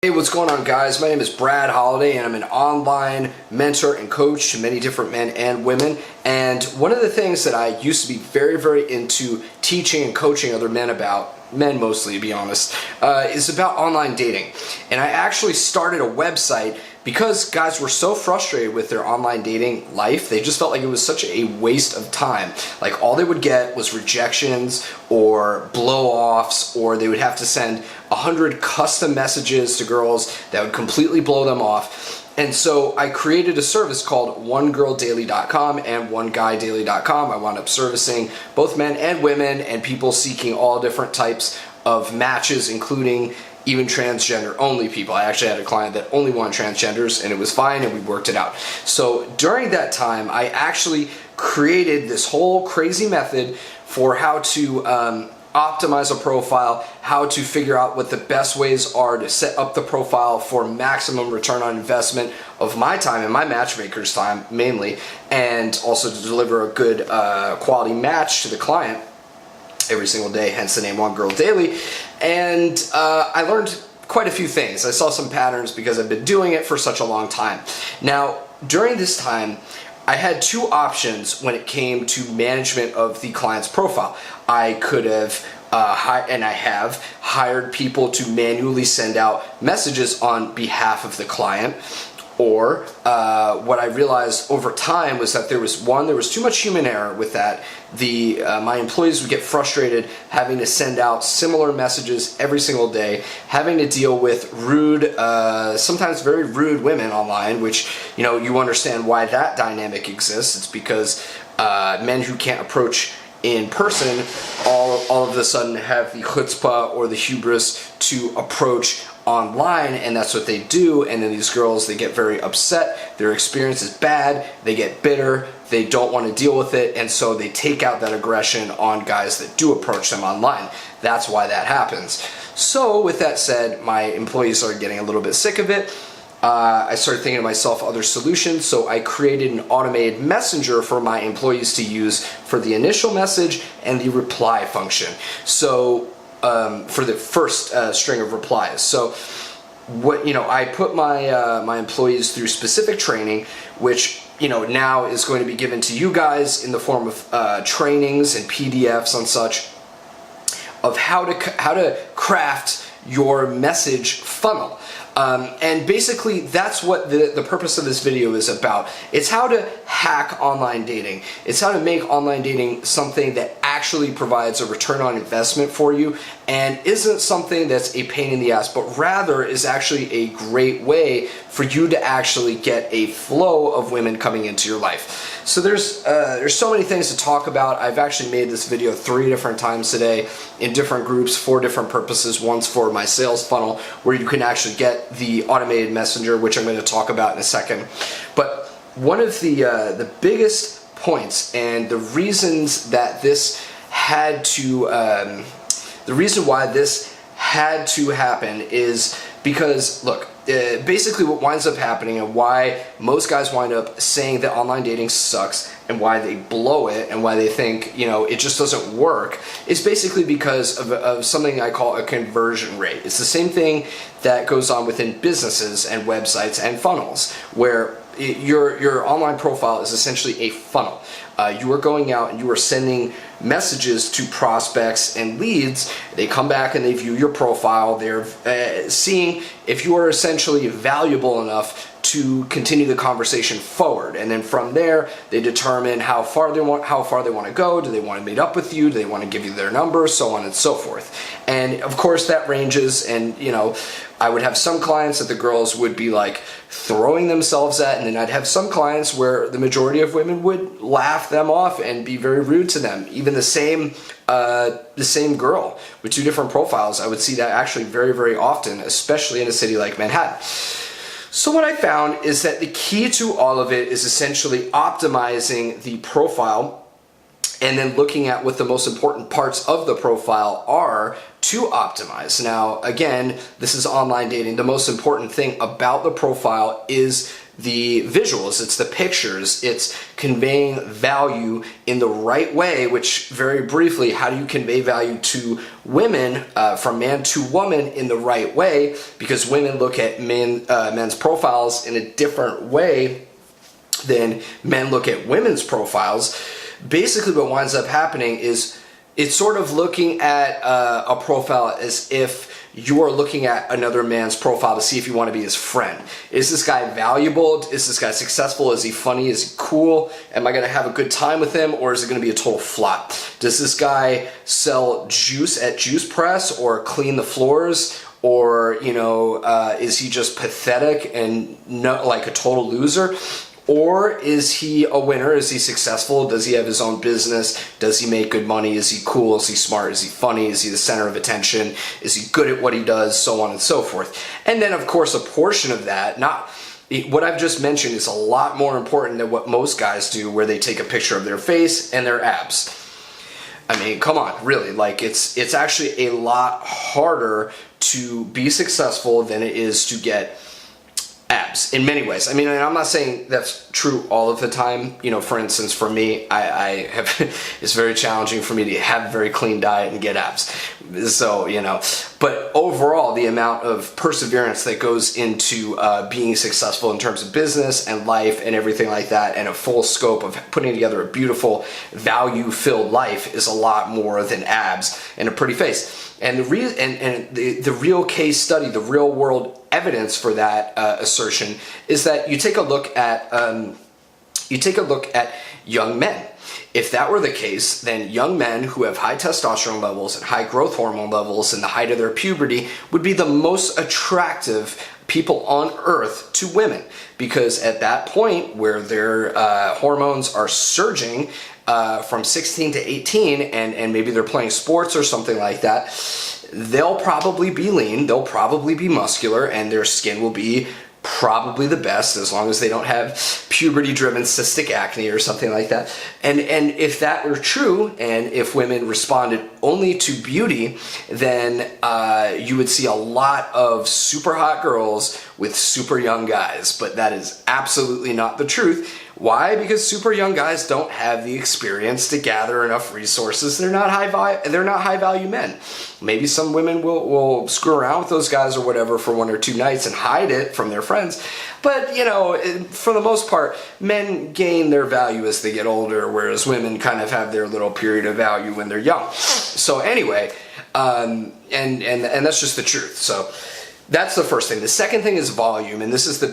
Hey, what's going on, guys? My name is Brad Holliday, and I'm an online mentor and coach to many different men and women. And one of the things that I used to be very into teaching and coaching other men about, men mostly to be honest, is about online dating. And I actually started a website because guys were so frustrated with their online dating life. They just felt like it was such a waste of time. Like all they would get was rejections or blow-offs, or they would have to send 100 custom messages to girls that would completely blow them off. And so I created a service called onegirldaily.com and oneguydaily.com. I wound up servicing both men and women and people seeking all different types of matches, including even transgender only people. I actually had a client that only wanted transgenders, and it was fine, and we worked it out. So during that time, I actually created this whole crazy method for how to optimize a profile, how to figure out what the best ways are to set up the profile for maximum return on investment of my time and my matchmaker's time mainly, and also to deliver a good quality match to the client every single day, hence the name One Girl Daily. And I learned quite a few things. I saw some patterns because I've been doing it for such a long time. Now, during this time, I had two options when it came to management of the client's profile. I could have, and I have, hired people to manually send out messages on behalf of the client. Or what I realized over time was that there was too much human error with that. My employees would get frustrated having to send out similar messages every single day, having to deal with rude, sometimes very rude women online, which, you know, you understand why that dynamic exists. It's because men who can't approach in person all of a sudden have the chutzpah or the hubris to approach online, and that's what they do. And then these girls, they get very upset, their experience is bad, they get bitter, they don't want to deal with it, and so they take out that aggression on guys that do approach them online. That's why that happens. So with that said, my employees started getting a little bit sick of it. I started thinking to myself other solutions, so I created an automated messenger for my employees to use for the initial message and the reply function. So for the first string of replies. So I put my employees through specific training, which now is going to be given to you guys in the form of trainings and PDFs and such of how to craft your message funnel. And basically that's what the purpose of this video is about. It's how to hack online dating. It's how to make online dating something that actually provides a return on investment for you and isn't something that's a pain in the ass, but rather is actually a great way for you to actually get a flow of women coming into your life. So there's so many things to talk about. I've actually made this video 3 different times today in different groups for different purposes. One's for my sales funnel, where you can actually get the automated messenger, which I'm going to talk about in a second. But one of the biggest points and the reasons that this had to, the reason why this had to happen is because, look, basically what winds up happening and why most guys wind up saying that online dating sucks and why they blow it and why they think it just doesn't work is basically because of something I call a conversion rate. It's the same thing that goes on within businesses and websites and funnels, where your online profile is essentially a funnel. You are going out and you are sending messages to prospects and leads. They come back and they view your profile. They're seeing if you are essentially valuable enough to continue the conversation forward, and then from there they determine how far they want to go. Do they want to meet up with you? Do they want to give you their number? So on and so forth. And of course that ranges, and I would have some clients that the girls would be like throwing themselves at, and then I'd have some clients where the majority of women would laugh them off and be very rude to them. Even the same girl with 2 different profiles, I would see that actually very often, especially in a city like Manhattan. So what I found is that the key to all of it is essentially optimizing the profile and then looking at what the most important parts of the profile are to optimize. Now, again, this is online dating. The most important thing about the profile is the visuals, it's the pictures, it's conveying value in the right way, which very briefly, how do you convey value to women, from man to woman in the right way? Because women look at men's profiles in a different way than men look at women's profiles. Basically what winds up happening is it's sort of looking at a profile as if you're looking at another man's profile to see if you want to be his friend. Is this guy valuable? Is this guy successful? Is he funny? Is he cool? Am I going to have a good time with him, or is it going to be a total flop? Does this guy sell juice at Juice Press or clean the floors? Or, is he just pathetic and not like a total loser? Or is he a winner? Is he successful? Does he have his own business? Does he make good money? Is he cool? Is he smart? Is he funny? Is he the center of attention? Is he good at what he does? So on and so forth. And then, of course, a portion of that, not what I've just mentioned, is a lot more important than what most guys do, where they take a picture of their face and their abs. I mean, come on, really. Like, it's actually a lot harder to be successful than it is to get abs in many ways. I mean, and I'm not saying that's true all of the time. For instance, for me, I have it's very challenging for me to have a very clean diet and get abs. So, but overall, the amount of perseverance that goes into being successful in terms of business and life and everything like that, and a full scope of putting together a beautiful, value-filled life, is a lot more than abs and a pretty face. And the real case study, the real world evidence for that assertion is that you take a look at young men. If that were the case, then young men who have high testosterone levels and high growth hormone levels in the height of their puberty would be the most attractive people on earth to women, because at that point where their hormones are surging from 16 to 18, and maybe they're playing sports or something like that, they'll probably be lean, they'll probably be muscular, and their skin will be probably the best, as long as they don't have puberty-driven cystic acne or something like that. And if that were true, and if women responded only to beauty, then you would see a lot of super hot girls with super young guys. But that is absolutely not the truth. Why? Because super young guys don't have the experience to gather enough resources. They're not high value men. Maybe some women will screw around with those guys or whatever for 1 or 2 nights and hide it from their friends. But, for the most part, men gain their value as they get older, whereas women kind of have their little period of value when they're young. So anyway, and that's just the truth. So that's the first thing. The second thing is volume, and this is the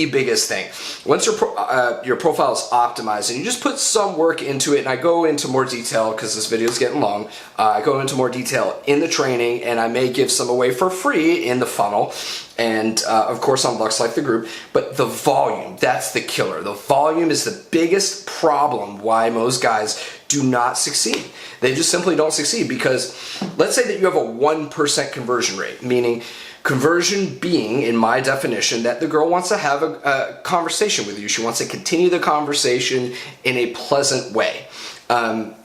biggest thing. Once your profile is optimized and you just put some work into it, and I go into more detail because this video is getting long. I go into more detail in the training, and I may give some away for free in the funnel, and of course on Lux Like the group. But the volume, that's the killer. The volume is the biggest problem why most guys do not succeed. They just simply don't succeed, because let's say that you have a 1% conversion rate, meaning conversion being, in my definition, that the girl wants to have a conversation with you. She wants to continue the conversation in a pleasant way.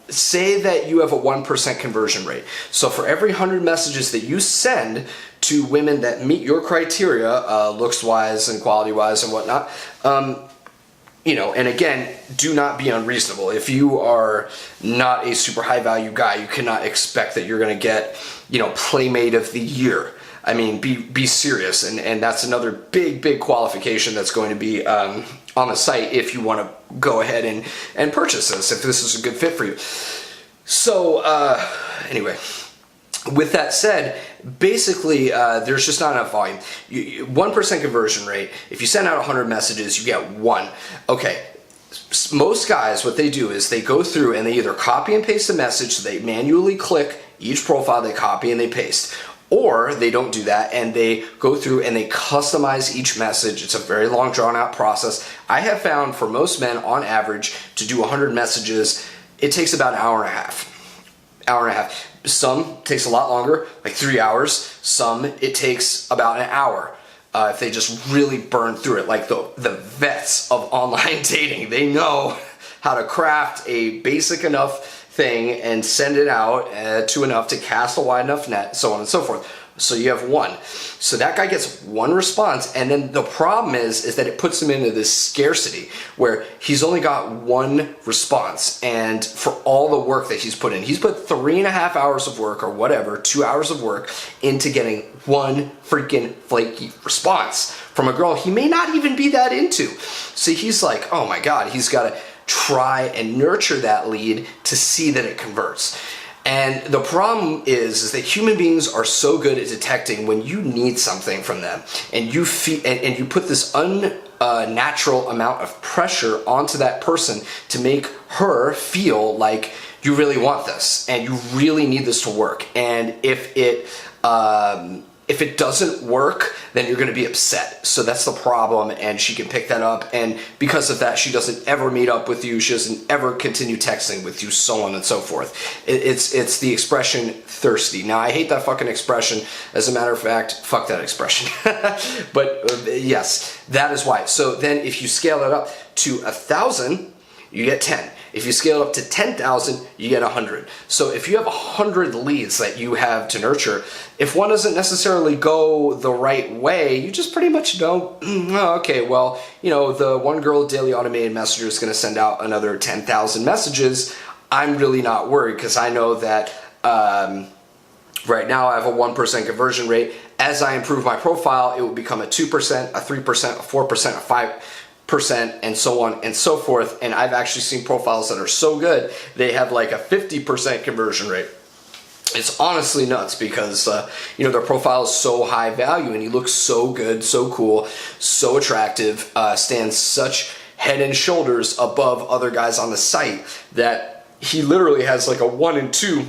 Say that you have a 1% conversion rate. So for every 100 messages that you send to women that meet your criteria, looks-wise and quality-wise and whatnot, and again, do not be unreasonable. If you are not a super high-value guy, you cannot expect that you're going to get, Playmate of the Year. I mean, be serious, and that's another big qualification that's going to be on the site if you want to go ahead and purchase this, if this is a good fit for you. So anyway, with that said, basically there's just not enough volume. 1% conversion rate. If you send out 100 messages, you get 1. Okay. Most guys, what they do is they go through and they either copy and paste a message, so they manually click each profile, they copy and they paste. Or they don't do that and they go through and they customize each message. It's a very long, drawn-out process. I have found for most men, on average, to do 100 messages, it takes about an hour and a half. Some takes a lot longer, like 3 hours. Some it takes about an hour. If they just really burn through it, like the vets of online dating, they know how to craft a basic enough thing and send it out to enough to cast a wide enough net, so on and so forth. So you have 1. So that guy gets 1 response, and then the problem is that it puts him into this scarcity where he's only got 1 response, and for all the work that he's put in, he's put 3.5 hours of work or whatever, 2 hours of work into getting 1 freaking flaky response from a girl he may not even be that into. So he's like, oh my God, he's got to try and nurture that lead to see that it converts. And the problem is that human beings are so good at detecting when you need something from them, and you feel, and you put this unnatural amount of pressure onto that person to make her feel like you really want this and you really need this to work. And if it doesn't work, then you're going to be upset. So that's the problem, and she can pick that up, and because of that, she doesn't ever meet up with you, she doesn't ever continue texting with you, so on and so forth. It's the expression thirsty. Now, I hate that fucking expression. As a matter of fact, fuck that expression. But yes, that is why. So then if you scale it up to 1,000, you get 10. If you scale it up to 10,000, you get 100. So if you have 100 leads that you have to nurture, if one doesn't necessarily go the right way, you just pretty much know, oh, okay, well, you know, the one girl daily automated messenger is going to send out another 10,000 messages. I'm really not worried because I know that right now I have a 1% conversion rate. As I improve my profile, it will become a 2%, a 3%, a 4%, a 5%, and so on and so forth. And I've actually seen profiles that are so good they have like a 50% conversion rate. It's honestly nuts because you know, their profile is so high value and he looks so good, so cool, so attractive, stands such head and shoulders above other guys on the site that he literally has like a 1 in 2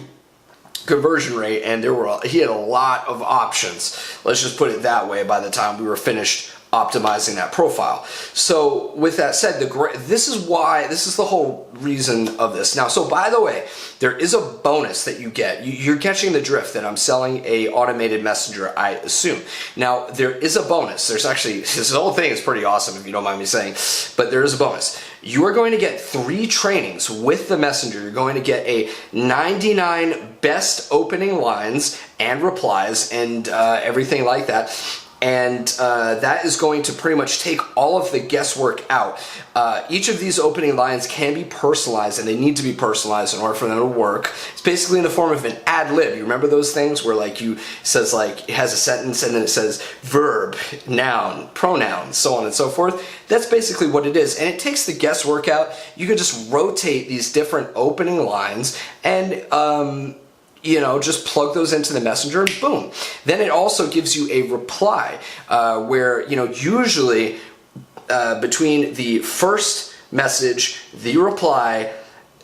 conversion rate, and he had a lot of options. Let's just put it that way by the time we were finished optimizing that profile. So with that said, this is the whole reason of this. Now, so by the way, there is a bonus that you get. You're catching the drift that I'm selling a automated messenger, I assume. Now, there is a bonus. There's actually, this whole thing is pretty awesome if you don't mind me saying, but there is a bonus. You are going to get 3 trainings with the messenger. You're going to get a 99 best opening lines and replies and everything like that. And that is going to pretty much take all of the guesswork out. Each of these opening lines can be personalized, and they need to be personalized in order for them to work. It's basically in the form of an ad lib. You remember those things where like it says like, it has a sentence and then it says verb, noun, pronoun, so on and so forth. That's basically what it is, and it takes the guesswork out. You can just rotate these different opening lines and you know, just plug those into the messenger and boom. Then it also gives you a reply where, you know, usually between the first message, the reply,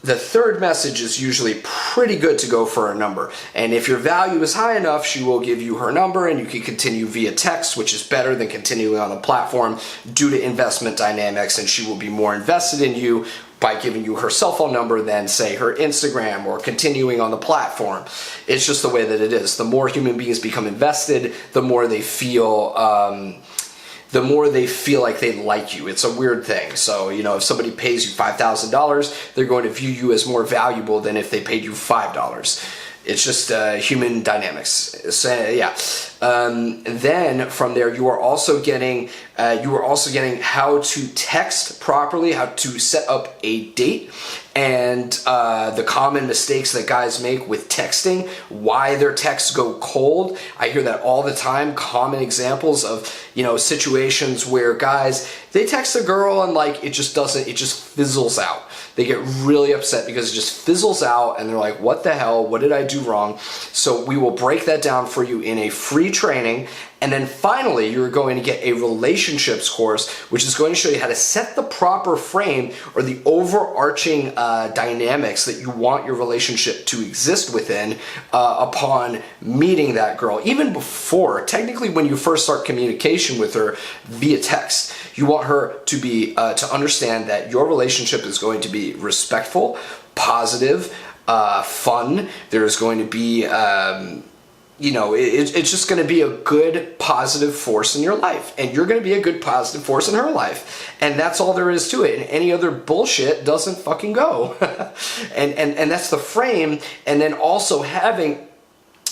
the third message is usually pretty good to go for a number. And if your value is high enough, she will give you her number and you can continue via text, which is better than continuing on the platform due to investment dynamics, and she will be more invested in you by giving you her cell phone number than, say, her Instagram or continuing on the platform. It's just the way that it is. The more human beings become invested, the more they feel like they like you. It's a weird thing. So, you know, if somebody pays you $5,000, they're going to view you as more valuable than if they paid you $5. It's just human dynamics. So yeah. Then from there, you are also getting how to text properly, how to set up a date, and the common mistakes that guys make with texting, why their texts go cold. I hear that all the time. Common examples of, you know, situations where guys, they text a girl and like it just fizzles out. They get really upset because it just fizzles out and they're like, what the hell? What did I do wrong? So we will break that down for you in a free training. And then finally, you're going to get a relationships course, which is going to show you how to set the proper frame or the overarching dynamics that you want your relationship to exist within upon meeting that girl. Even before, technically when you first start communication with her via text, you want her to be to understand that your relationship is going to be respectful, positive, fun. There's going to be you know, it's just going to be a good, positive force in your life. And you're going to be a good, positive force in her life. And that's all there is to it. And any other bullshit doesn't fucking go. and that's the frame. And then also having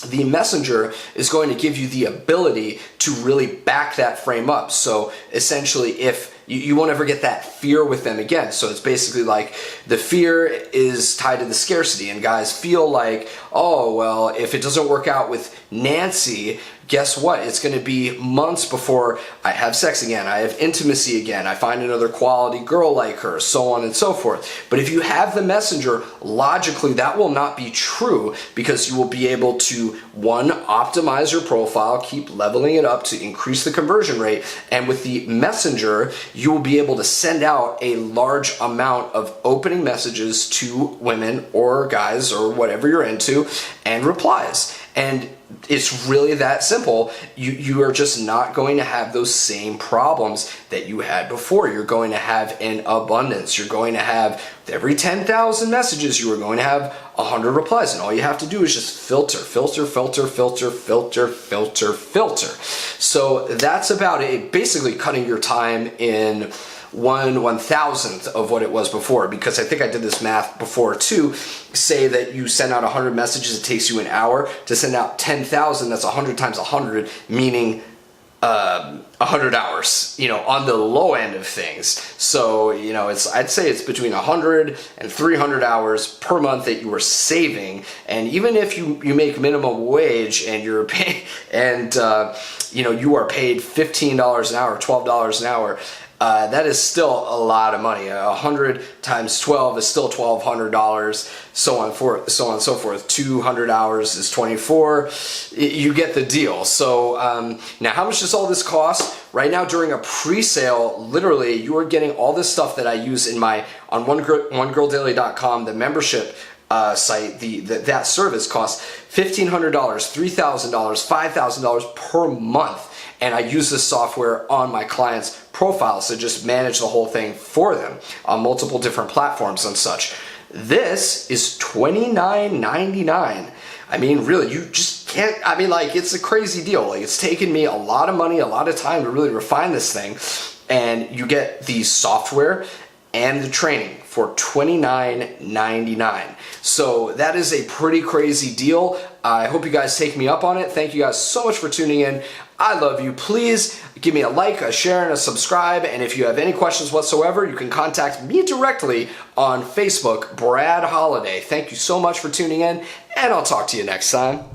the messenger is going to give you the ability to really back that frame up. So essentially, if you won't ever get that fear with them again. So it's basically like the fear is tied to the scarcity, and guys feel like, oh, well, if it doesn't work out with Nancy, guess what? It's going to be months before I have sex again, I have intimacy again, I find another quality girl like her, so on and so forth. But if you have the messenger, logically that will not be true, because you will be able to, one, optimize your profile, keep leveling it up to increase the conversion rate, and with the messenger, you will be able to send out a large amount of opening messages to women or guys or whatever you're into and replies. And it's really that simple. You are just not going to have those same problems that you had before. You're going to have an abundance. You're going to have, every 10,000 messages, you are going to have 100 replies. And all you have to do is just filter, filter, filter, filter, filter, filter, filter. So that's about it. Basically cutting your time in 1/1000th of what it was before, because I think I did this math before too. Say that you send out 100 messages, it takes you an hour. To send out 10,000, that's 100 times 100, meaning 100 hours, on the low end of things. So, I'd say it's between 100 and 300 hours per month that you are saving. And even if you make minimum wage and you're paid, and you are paid $15 an hour, $12 an hour, that is still a lot of money. 100 times 12 is still $1,200, so on and so forth. 200 hours is 24. You get the deal. So now, how much does all this cost? Right now, during a pre-sale, literally, you are getting all this stuff that I use in on onegirldaily.com, the membership site. That service costs $1,500, $3,000, $5,000 per month. And I use this software on my clients' profiles to just manage the whole thing for them on multiple different platforms and such. This is $29.99. I mean, really, you just can't, it's a crazy deal. It's taken me a lot of money, a lot of time to really refine this thing. And you get the software and the training for $29.99. So that is a pretty crazy deal. I hope you guys take me up on it. Thank you guys so much for tuning in. I love you. Please give me a like, a share, and a subscribe. And if you have any questions whatsoever, you can contact me directly on Facebook, Brad Holiday. Thank you so much for tuning in, and I'll talk to you next time.